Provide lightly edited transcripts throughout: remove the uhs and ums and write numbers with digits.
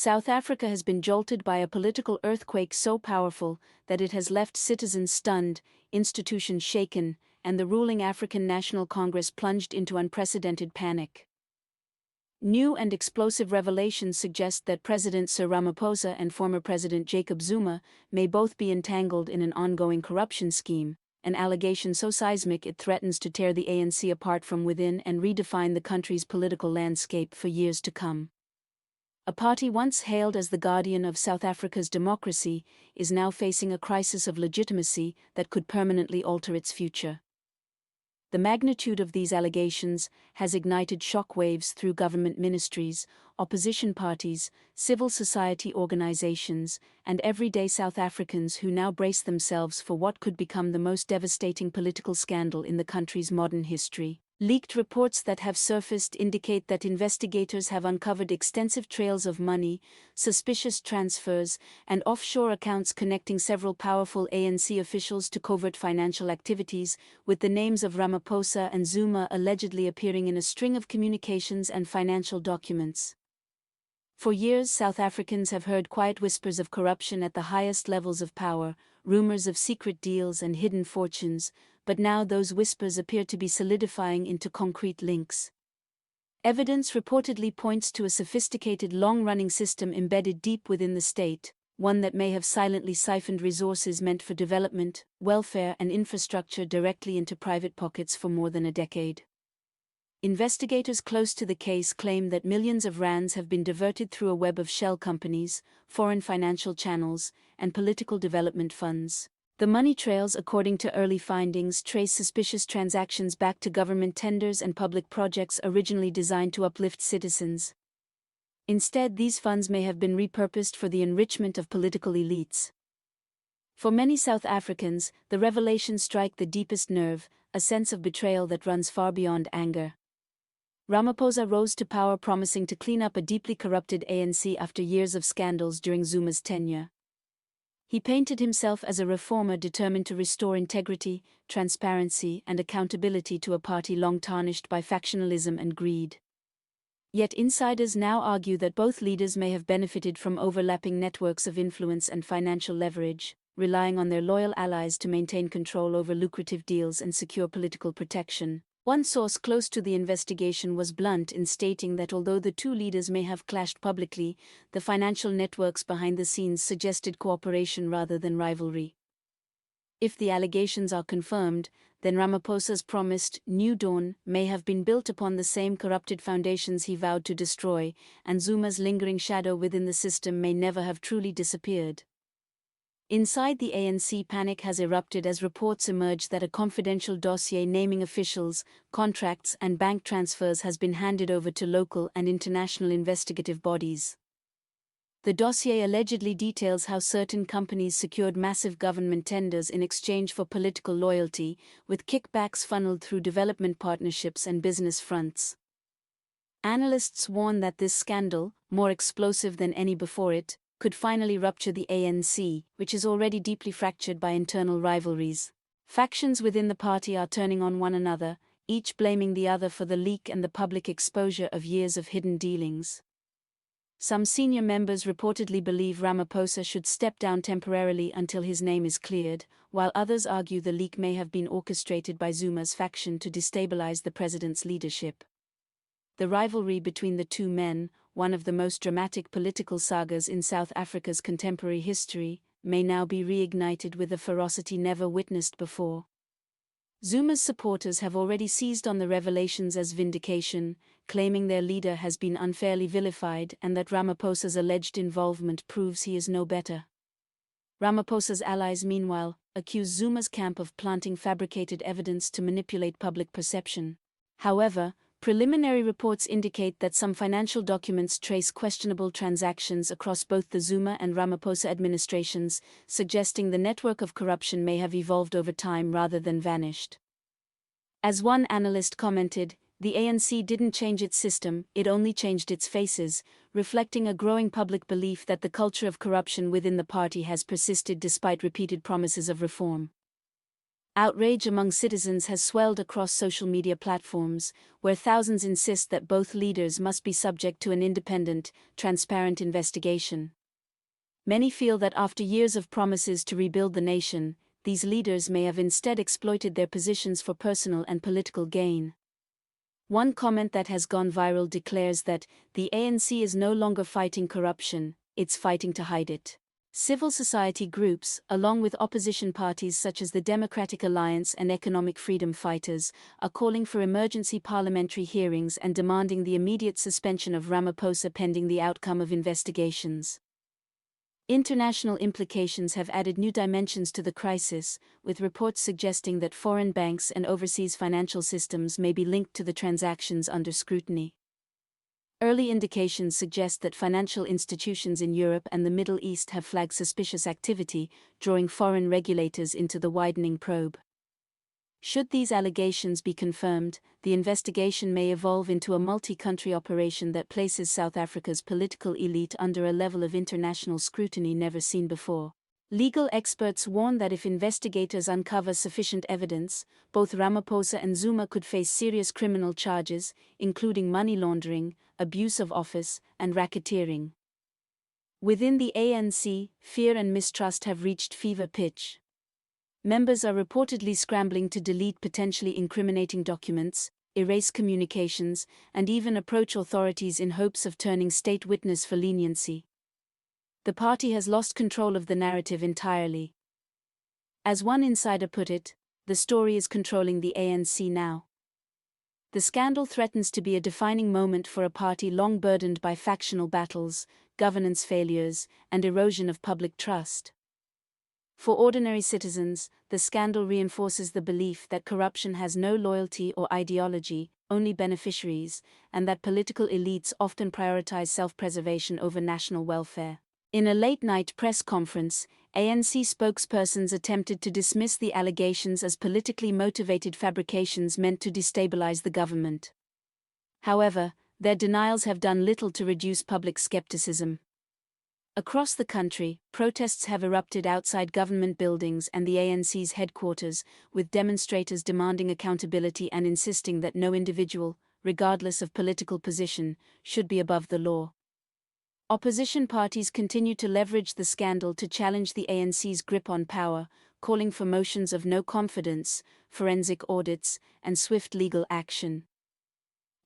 South Africa has been jolted by a political earthquake so powerful that it has left citizens stunned, institutions shaken, and the ruling African National Congress plunged into unprecedented panic. New and explosive revelations suggest that President Cyril Ramaphosa and former President Jacob Zuma may both be entangled in an ongoing corruption scheme, an allegation so seismic it threatens to tear the ANC apart from within and redefine the country's political landscape for years to come. A party once hailed as the guardian of South Africa's democracy is now facing a crisis of legitimacy that could permanently alter its future. The magnitude of these allegations has ignited shockwaves through government ministries, opposition parties, civil society organizations, and everyday South Africans who now brace themselves for what could become the most devastating political scandal in the country's modern history. Leaked reports that have surfaced indicate that investigators have uncovered extensive trails of money, suspicious transfers, and offshore accounts connecting several powerful ANC officials to covert financial activities, with the names of Ramaphosa and Zuma allegedly appearing in a string of communications and financial documents. For years, South Africans have heard quiet whispers of corruption at the highest levels of power, rumors of secret deals and hidden fortunes, but now those whispers appear to be solidifying into concrete links. Evidence reportedly points to a sophisticated long-running system embedded deep within the state, one that may have silently siphoned resources meant for development, welfare and infrastructure directly into private pockets for more than a decade. Investigators close to the case claim that millions of rands have been diverted through a web of shell companies, foreign financial channels, and political development funds. The money trails, according to early findings, trace suspicious transactions back to government tenders and public projects originally designed to uplift citizens. Instead, these funds may have been repurposed for the enrichment of political elites. For many South Africans, the revelations strike the deepest nerve, a sense of betrayal that runs far beyond anger. Ramaphosa rose to power promising to clean up a deeply corrupted ANC after years of scandals during Zuma's tenure. He painted himself as a reformer determined to restore integrity, transparency, and accountability to a party long tarnished by factionalism and greed. Yet insiders now argue that both leaders may have benefited from overlapping networks of influence and financial leverage, relying on their loyal allies to maintain control over lucrative deals and secure political protection. One source close to the investigation was blunt in stating that although the two leaders may have clashed publicly, the financial networks behind the scenes suggested cooperation rather than rivalry. If the allegations are confirmed, then Ramaphosa's promised new dawn may have been built upon the same corrupted foundations he vowed to destroy, and Zuma's lingering shadow within the system may never have truly disappeared. Inside the ANC, panic has erupted as reports emerge that a confidential dossier naming officials, contracts and bank transfers has been handed over to local and international investigative bodies. The dossier allegedly details how certain companies secured massive government tenders in exchange for political loyalty, with kickbacks funneled through development partnerships and business fronts. Analysts warn that this scandal, more explosive than any before it, could finally rupture the ANC, which is already deeply fractured by internal rivalries. Factions within the party are turning on one another, each blaming the other for the leak and the public exposure of years of hidden dealings. Some senior members reportedly believe Ramaphosa should step down temporarily until his name is cleared, while others argue the leak may have been orchestrated by Zuma's faction to destabilize the president's leadership. The rivalry between the two men, one of the most dramatic political sagas in South Africa's contemporary history, may now be reignited with a ferocity never witnessed before. Zuma's supporters have already seized on the revelations as vindication, claiming their leader has been unfairly vilified and that Ramaphosa's alleged involvement proves he is no better. Ramaphosa's allies, meanwhile, accuse Zuma's camp of planting fabricated evidence to manipulate public perception. However, preliminary reports indicate that some financial documents trace questionable transactions across both the Zuma and Ramaphosa administrations, suggesting the network of corruption may have evolved over time rather than vanished. As one analyst commented, the ANC didn't change its system, it only changed its faces, reflecting a growing public belief that the culture of corruption within the party has persisted despite repeated promises of reform. Outrage among citizens has swelled across social media platforms, where thousands insist that both leaders must be subject to an independent, transparent investigation. Many feel that after years of promises to rebuild the nation, these leaders may have instead exploited their positions for personal and political gain. One comment that has gone viral declares that the ANC is no longer fighting corruption, it's fighting to hide it. Civil society groups, along with opposition parties such as the Democratic Alliance and Economic Freedom Fighters, are calling for emergency parliamentary hearings and demanding the immediate suspension of Ramaphosa pending the outcome of investigations. International implications have added new dimensions to the crisis, with reports suggesting that foreign banks and overseas financial systems may be linked to the transactions under scrutiny. Early indications suggest that financial institutions in Europe and the Middle East have flagged suspicious activity, drawing foreign regulators into the widening probe. Should these allegations be confirmed, the investigation may evolve into a multi-country operation that places South Africa's political elite under a level of international scrutiny never seen before. Legal experts warn that if investigators uncover sufficient evidence, both Ramaphosa and Zuma could face serious criminal charges, including money laundering, abuse of office, and racketeering. Within the ANC, fear and mistrust have reached fever pitch. Members are reportedly scrambling to delete potentially incriminating documents, erase communications, and even approach authorities in hopes of turning state witness for leniency. The party has lost control of the narrative entirely. As one insider put it, the story is controlling the ANC now. The scandal threatens to be a defining moment for a party long burdened by factional battles, governance failures, and erosion of public trust. For ordinary citizens, the scandal reinforces the belief that corruption has no loyalty or ideology, only beneficiaries, and that political elites often prioritize self-preservation over national welfare. In a late-night press conference, ANC spokespersons attempted to dismiss the allegations as politically motivated fabrications meant to destabilize the government. However, their denials have done little to reduce public skepticism. Across the country, protests have erupted outside government buildings and the ANC's headquarters, with demonstrators demanding accountability and insisting that no individual, regardless of political position, should be above the law. Opposition parties continue to leverage the scandal to challenge the ANC's grip on power, calling for motions of no confidence, forensic audits, and swift legal action.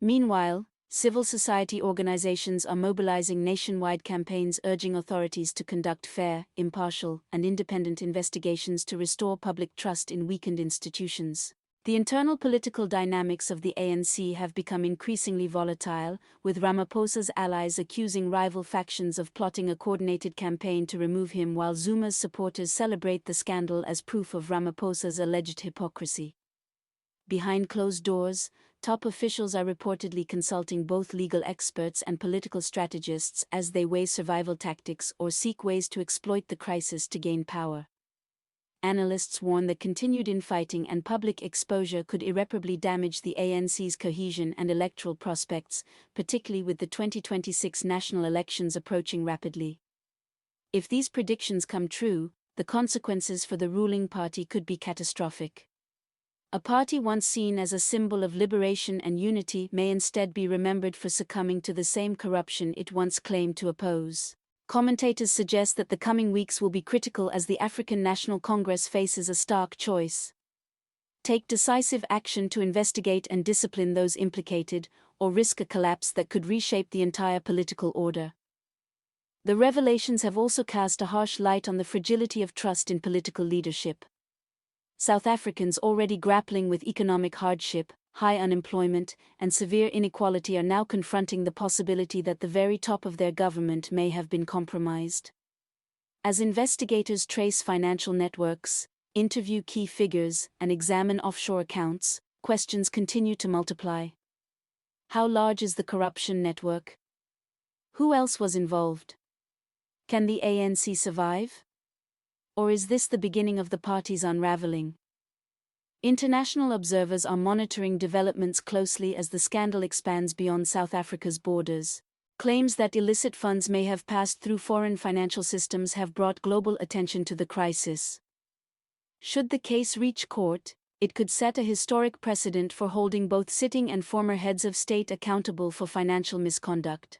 Meanwhile, civil society organizations are mobilizing nationwide campaigns urging authorities to conduct fair, impartial, and independent investigations to restore public trust in weakened institutions. The internal political dynamics of the ANC have become increasingly volatile, with Ramaphosa's allies accusing rival factions of plotting a coordinated campaign to remove him, while Zuma's supporters celebrate the scandal as proof of Ramaphosa's alleged hypocrisy. Behind closed doors, top officials are reportedly consulting both legal experts and political strategists as they weigh survival tactics or seek ways to exploit the crisis to gain power. Analysts warn that continued infighting and public exposure could irreparably damage the ANC's cohesion and electoral prospects, particularly with the 2026 national elections approaching rapidly. If these predictions come true, the consequences for the ruling party could be catastrophic. A party once seen as a symbol of liberation and unity may instead be remembered for succumbing to the same corruption it once claimed to oppose. Commentators suggest that the coming weeks will be critical as the African National Congress faces a stark choice. Take decisive action to investigate and discipline those implicated, or risk a collapse that could reshape the entire political order. The revelations have also cast a harsh light on the fragility of trust in political leadership. South Africans already grappling with economic hardship, high unemployment, and severe inequality are now confronting the possibility that the very top of their government may have been compromised. As investigators trace financial networks, interview key figures, and examine offshore accounts, questions continue to multiply. How large is the corruption network? Who else was involved? Can the ANC survive? Or is this the beginning of the party's unraveling? International observers are monitoring developments closely as the scandal expands beyond South Africa's borders. Claims that illicit funds may have passed through foreign financial systems have brought global attention to the crisis. Should the case reach court, it could set a historic precedent for holding both sitting and former heads of state accountable for financial misconduct.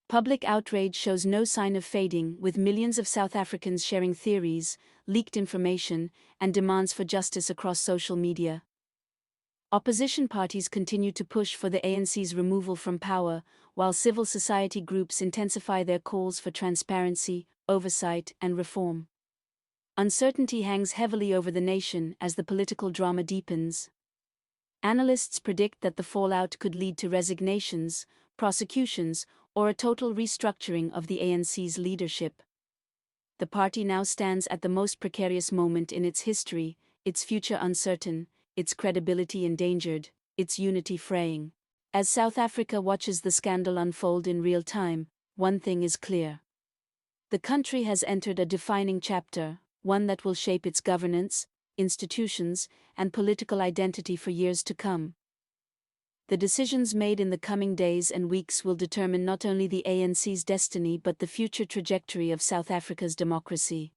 Public outrage shows no sign of fading, with millions of South Africans sharing theories, leaked information, and demands for justice across social media. Opposition parties continue to push for the ANC's removal from power, while civil society groups intensify their calls for transparency, oversight, and reform. Uncertainty hangs heavily over the nation as the political drama deepens. Analysts predict that the fallout could lead to resignations, prosecutions, or a total restructuring of the ANC's leadership. The party now stands at the most precarious moment in its history, its future uncertain, its credibility endangered, its unity fraying. As South Africa watches the scandal unfold in real time, one thing is clear. The country has entered a defining chapter, one that will shape its governance, institutions, and political identity for years to come. The decisions made in the coming days and weeks will determine not only the ANC's destiny but the future trajectory of South Africa's democracy.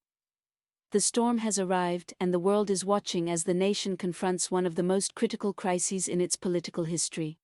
The storm has arrived and the world is watching as the nation confronts one of the most critical crises in its political history.